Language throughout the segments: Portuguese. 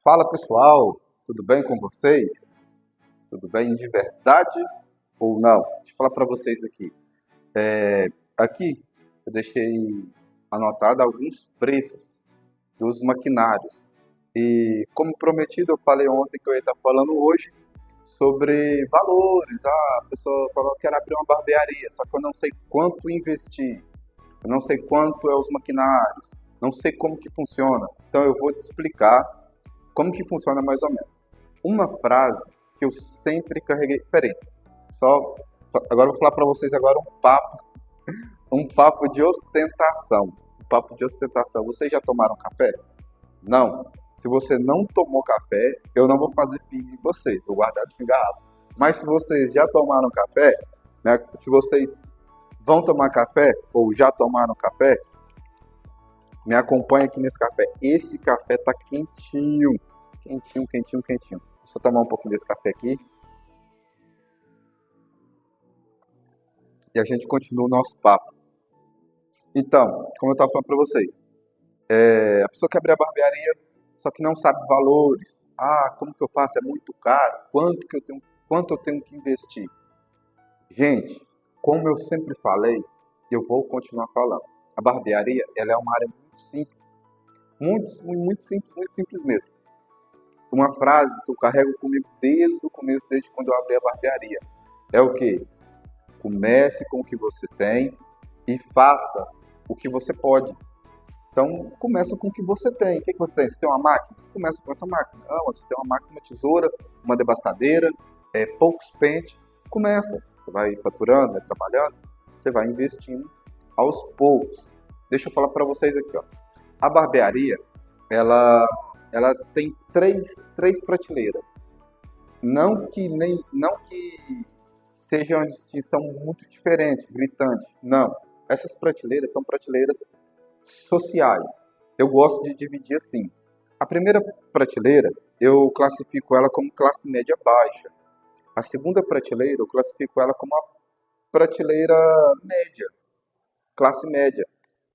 Fala pessoal, tudo bem com vocês? Tudo bem de verdade ou não? Deixa eu falar para vocês aqui. Aqui eu deixei anotado alguns preços dos maquinários. E como prometido, eu falei ontem que eu ia estar falando hoje sobre valores. A pessoa falou que era abrir uma barbearia, só que eu não sei quanto investir, eu não sei quanto é os maquinários, não sei como que funciona. Então eu vou te explicar como que funciona mais ou menos. Uma frase que eu sempre carreguei. Peraí, só agora eu vou falar para vocês agora um papo de ostentação. Um papo de ostentação. Vocês já tomaram café? Não. Se você não tomou café, eu não vou fazer filho de vocês, vou guardar de garrafa. Mas se vocês já tomaram café, né, se vocês vão tomar café ou já tomaram café, me acompanha aqui nesse café. Esse café tá quentinho. Quentinho, quentinho, quentinho. Deixa eu tomar um pouquinho desse café aqui. E a gente continua o nosso papo. Então, como eu estava falando para vocês, a pessoa quer abrir a barbearia, só que não sabe valores. Ah, como que eu faço? É muito caro. Quanto eu tenho que investir? Gente, como eu sempre falei, eu vou continuar falando. A barbearia, ela é uma área muito simples. Muito simples mesmo. Uma frase que eu carrego comigo desde o começo, desde quando eu abri a barbearia. É o quê? Comece com o que você tem e faça o que você pode. Então, começa com o que você tem. O que você tem? Você tem uma máquina? Começa com essa máquina. Ah, você tem uma máquina, uma tesoura, uma devastadeira, poucos pentes. Começa. Você vai faturando, vai trabalhando, você vai investindo aos poucos. Deixa eu falar para vocês aqui, ó. A barbearia, ela tem três prateleiras. Não que seja uma distinção muito diferente, gritante. Não. Essas prateleiras são prateleiras sociais. Eu gosto de dividir assim. A primeira prateleira, eu classifico ela como classe média baixa. A segunda prateleira, eu classifico ela como a prateleira média, classe média.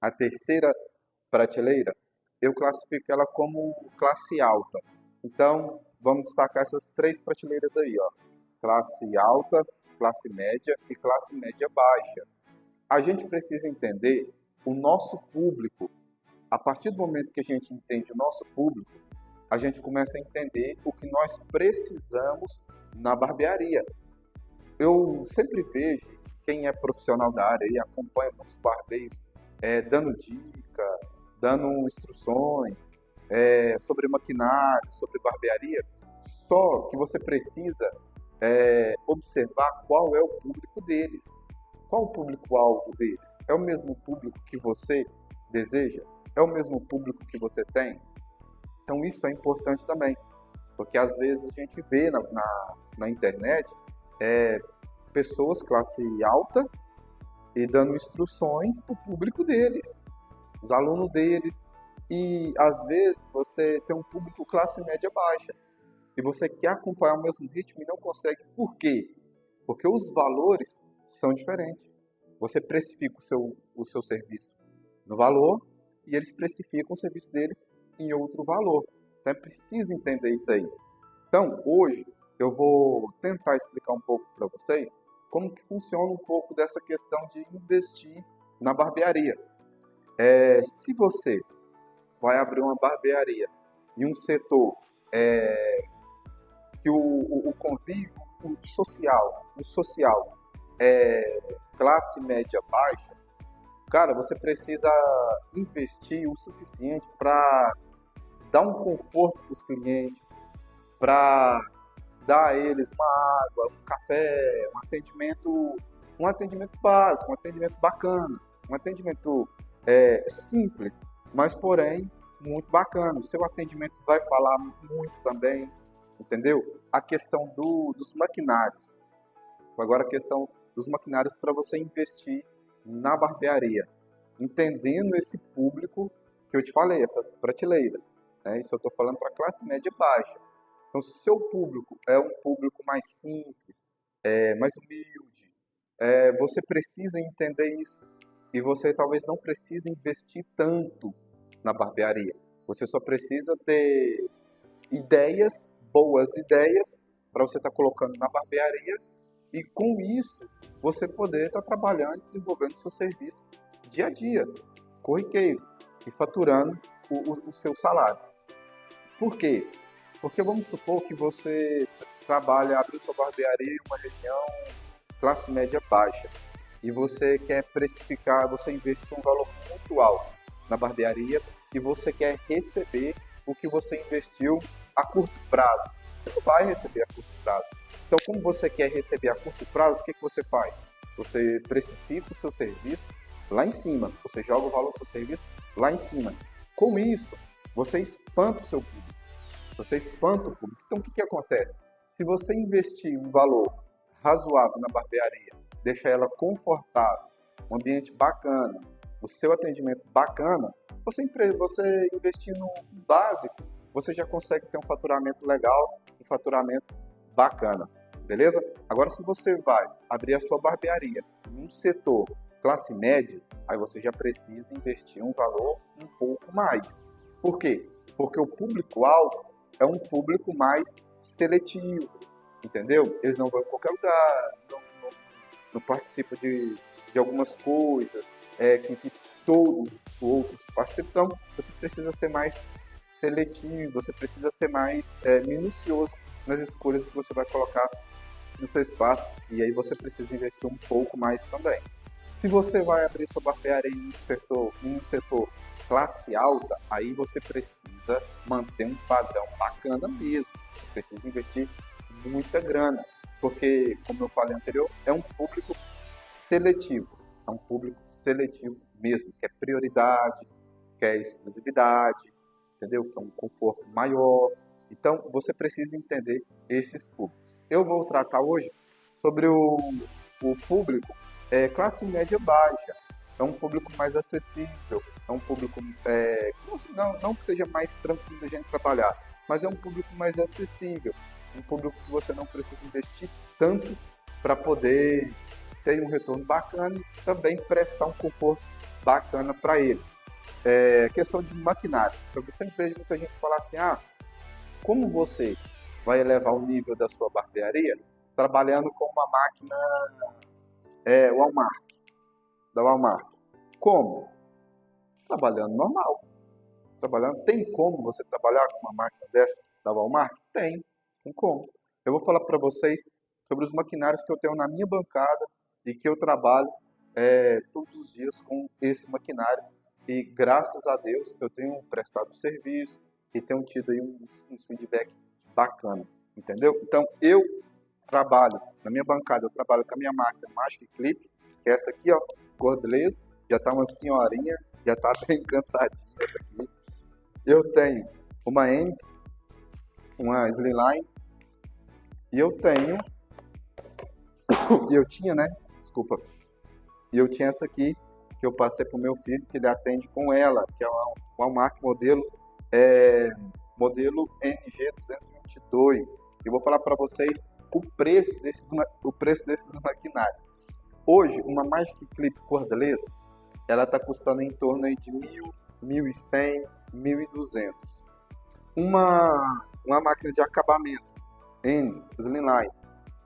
A terceira prateleira, eu classifico ela como classe alta. Então, vamos destacar essas três prateleiras aí, ó. Classe alta, classe média e classe média baixa. A gente precisa entender o nosso público. A partir do momento que a gente entende o nosso público, a gente começa a entender o que nós precisamos na barbearia. Eu sempre vejo quem é profissional da área e acompanha muitos barbeiros dando dica, dando instruções sobre maquinário, sobre barbearia. Só que você precisa observar qual é o público deles. Qual o público-alvo deles? É o mesmo público que você deseja? É o mesmo público que você tem? Então isso é importante também, porque às vezes a gente vê na internet pessoas classe alta e dando instruções para o público deles, os alunos deles, e às vezes você tem um público classe média baixa e você quer acompanhar o mesmo ritmo e não consegue. Por quê? Porque os valores são diferentes. Você precifica o seu serviço no valor e eles precificam o serviço deles em outro valor. Então é preciso entender isso aí. Então hoje eu vou tentar explicar um pouco para vocês como que funciona um pouco dessa questão de investir na barbearia. Se você vai abrir uma barbearia em um setor que o convívio o social é classe média baixa, cara, você precisa investir o suficiente para dar um conforto para os clientes, para dar a eles uma água, um café, um atendimento básico, um atendimento bacana, um atendimento simples, mas porém muito bacana. O seu atendimento vai falar muito também, entendeu? A questão dos maquinários. Agora a questão dos maquinários para você investir na barbearia, entendendo esse público que eu te falei, essas prateleiras. Isso eu estou falando para classe média baixa. Então, se o seu público é um público mais simples, mais humilde, você precisa entender isso. E você talvez não precise investir tanto na barbearia. Você só precisa ter ideias, boas ideias, para você estar colocando na barbearia e com isso você poder estar trabalhando e desenvolvendo seu serviço dia a dia, corriqueiro, e faturando o seu salário. Por quê? Porque vamos supor que você trabalha, abriu sua barbearia em uma região classe média baixa e você quer precificar, você investe um valor muito alto na barbearia e você quer receber o que você investiu a curto prazo. Você não vai receber a curto prazo. Então, como você quer receber a curto prazo, o que você faz? Você precifica o seu serviço lá em cima, você joga o valor do seu serviço lá em cima. Com isso, você espanta o seu público. Você espanta o público. Então, o que acontece? Se você investir um valor razoável na barbearia, deixa ela confortável, um ambiente bacana, o seu atendimento bacana, você investindo no básico, você já consegue ter um faturamento legal, um faturamento bacana, beleza? Agora, se você vai abrir a sua barbearia em um setor classe média, aí você já precisa investir um valor um pouco mais. Por quê? Porque o público-alvo é um público mais seletivo, entendeu? Eles não vão em qualquer lugar, não participam de algumas coisas que todos os outros participam. Então, você precisa ser mais seletivo, você precisa ser mais minucioso nas escolhas que você vai colocar no seu espaço, e aí você precisa investir um pouco mais também. Se você vai abrir sua barbearia em um setor classe alta, aí você precisa manter um padrão bacana mesmo. Você precisa investir muita grana, porque, como eu falei anterior, é um público seletivo. É um público seletivo mesmo, quer prioridade, quer exclusividade, entendeu? Quer um conforto maior. Então, você precisa entender esses públicos. Eu vou tratar hoje sobre o público classe média baixa. É um público mais acessível, é um público, não que seja mais tranquilo de a gente trabalhar, mas é um público mais acessível, um público que você não precisa investir tanto para poder ter um retorno bacana e também prestar um conforto bacana para eles. Questão de maquinário. Eu sempre vejo muita gente falar assim, como você vai elevar o nível da sua barbearia trabalhando com uma máquina Walmart, da Walmart. Como? Trabalhando normal. Tem como você trabalhar com uma máquina dessa da Walmart? Tem como. Eu vou falar para vocês sobre os maquinários que eu tenho na minha bancada e que eu trabalho todos os dias com esse maquinário. E graças a Deus eu tenho prestado serviço e tenho tido aí uns feedback bacana, entendeu? Então eu trabalho na minha bancada, eu trabalho com a minha máquina Magic Clip, que é essa aqui, ó, cordless, já tá uma senhorinha, já tá bem cansadinha essa aqui. Eu tenho uma Endes, uma Slimline, e eu tinha, né? Desculpa. E eu tinha essa aqui, que eu passei pro meu filho, que ele atende com ela, que é uma Walmart modelo NG222. Eu vou falar para vocês o preço desses maquinários. Hoje, uma Magic Clip cordless, ela está custando em torno aí de 1.000, 1.100, 1.200. Uma máquina de acabamento, Endes, Slimline,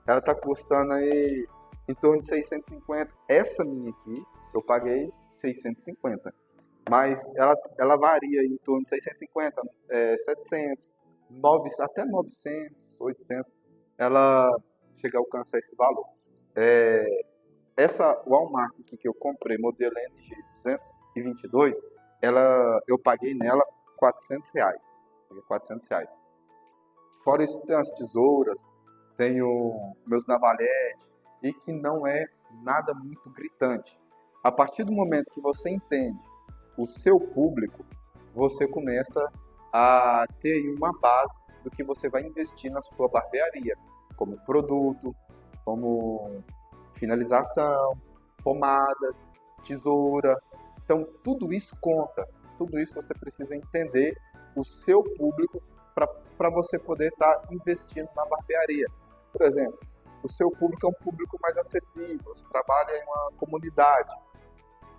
ela está custando aí em torno de 650. Essa minha aqui, eu paguei 650. Mas ela varia em torno de 650, 700, até 900, 800. Ela chega a alcançar esse valor. Essa Walmart aqui que eu comprei, modelo NG222, eu paguei nela R$400. R$400. Fora isso, tem as tesouras, tenho meus navaletes, e que não é nada muito gritante. A partir do momento que você entende o seu público, você começa a ter aí uma base do que você vai investir na sua barbearia, como produto, como finalização, pomadas, tesoura. Então, tudo isso conta, tudo isso você precisa entender o seu público para você poder estar investindo na barbearia. Por exemplo, o seu público é um público mais acessível, você trabalha em uma comunidade.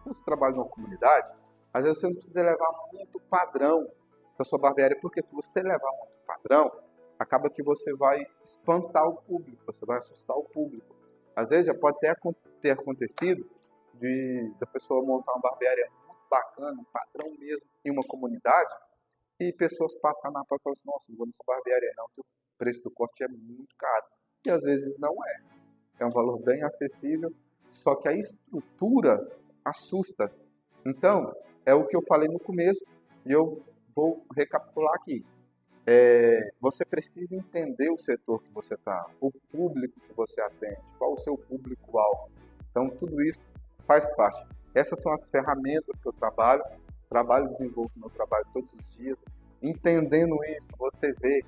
Quando você trabalha em uma comunidade, às vezes você não precisa levar muito padrão da sua barbearia, porque se você levar muito padrão, acaba que você vai espantar o público, você vai assustar o público. Às vezes já pode ter acontecido da pessoa montar uma barbearia muito bacana, um padrão mesmo, em uma comunidade, e pessoas passam na porta e falam assim, nossa, não vou nessa barbearia não, que o preço do corte é muito caro. E às vezes não é. É um valor bem acessível, só que a estrutura assusta. Então, é o que eu falei no começo, e eu vou recapitular aqui. Você precisa entender o setor que você está, o público que você atende, qual o seu público-alvo. Então, tudo isso faz parte. Essas são as ferramentas que eu trabalho e desenvolvo meu trabalho todos os dias. Entendendo isso, você vê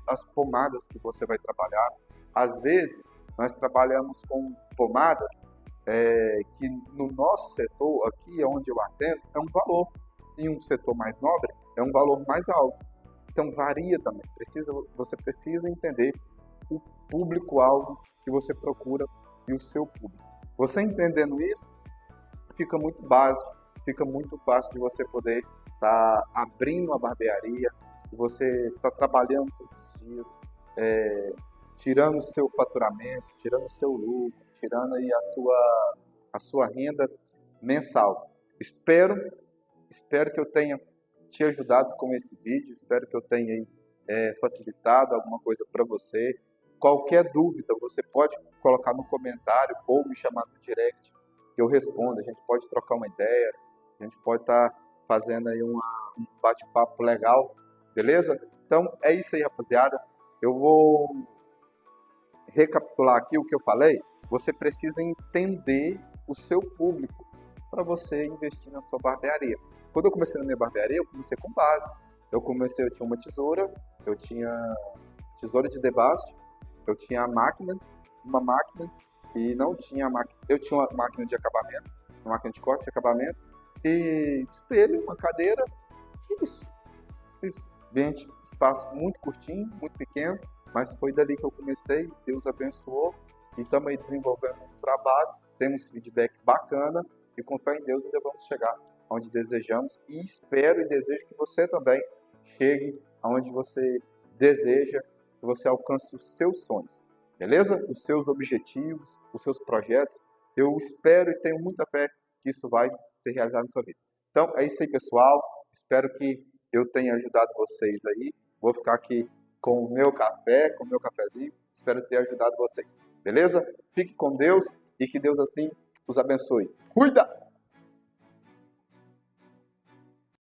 as pomadas que você vai trabalhar. Às vezes, nós trabalhamos com pomadas que no nosso setor, aqui onde eu atendo, é um valor. Em um setor mais nobre, é um valor mais alto. Então varia também. Você precisa entender o público-alvo que você procura e o seu público. Você entendendo isso, fica muito básico, fica muito fácil de você poder estar abrindo uma barbearia, e você está trabalhando todos os dias, tirando o seu faturamento, tirando o seu lucro, tirando aí a sua renda mensal. Espero que eu tenha te ajudado com esse vídeo, espero que eu tenha facilitado alguma coisa para você. Qualquer dúvida você pode colocar no comentário ou me chamar no direct, que eu respondo. A gente pode trocar uma ideia, a gente pode estar fazendo aí um bate-papo legal, beleza? Então é isso aí, rapaziada. Eu vou recapitular aqui o que eu falei. Você precisa entender o seu público para você investir na sua barbearia. Quando eu comecei na minha barbearia, eu comecei com base. Eu tinha uma tesoura, eu tinha tesoura de debaste, eu tinha uma máquina e não tinha máquina. Eu tinha uma máquina de acabamento, uma máquina de corte de acabamento e espelho, uma cadeira, isso. Ambiente, espaço muito curtinho, muito pequeno, mas foi dali que eu comecei, Deus abençoou e estamos aí desenvolvendo um trabalho, temos feedback bacana e com fé em Deus ainda vamos chegar onde desejamos e espero e desejo que você também chegue aonde você deseja, que você alcance os seus sonhos, beleza? Os seus objetivos, os seus projetos. Eu espero e tenho muita fé que isso vai ser realizado na sua vida. Então é isso aí, pessoal. Espero que eu tenha ajudado vocês aí. Vou ficar aqui com o meu café, com o meu cafezinho. Espero ter ajudado vocês, beleza? Fique com Deus e que Deus assim os abençoe. Cuida!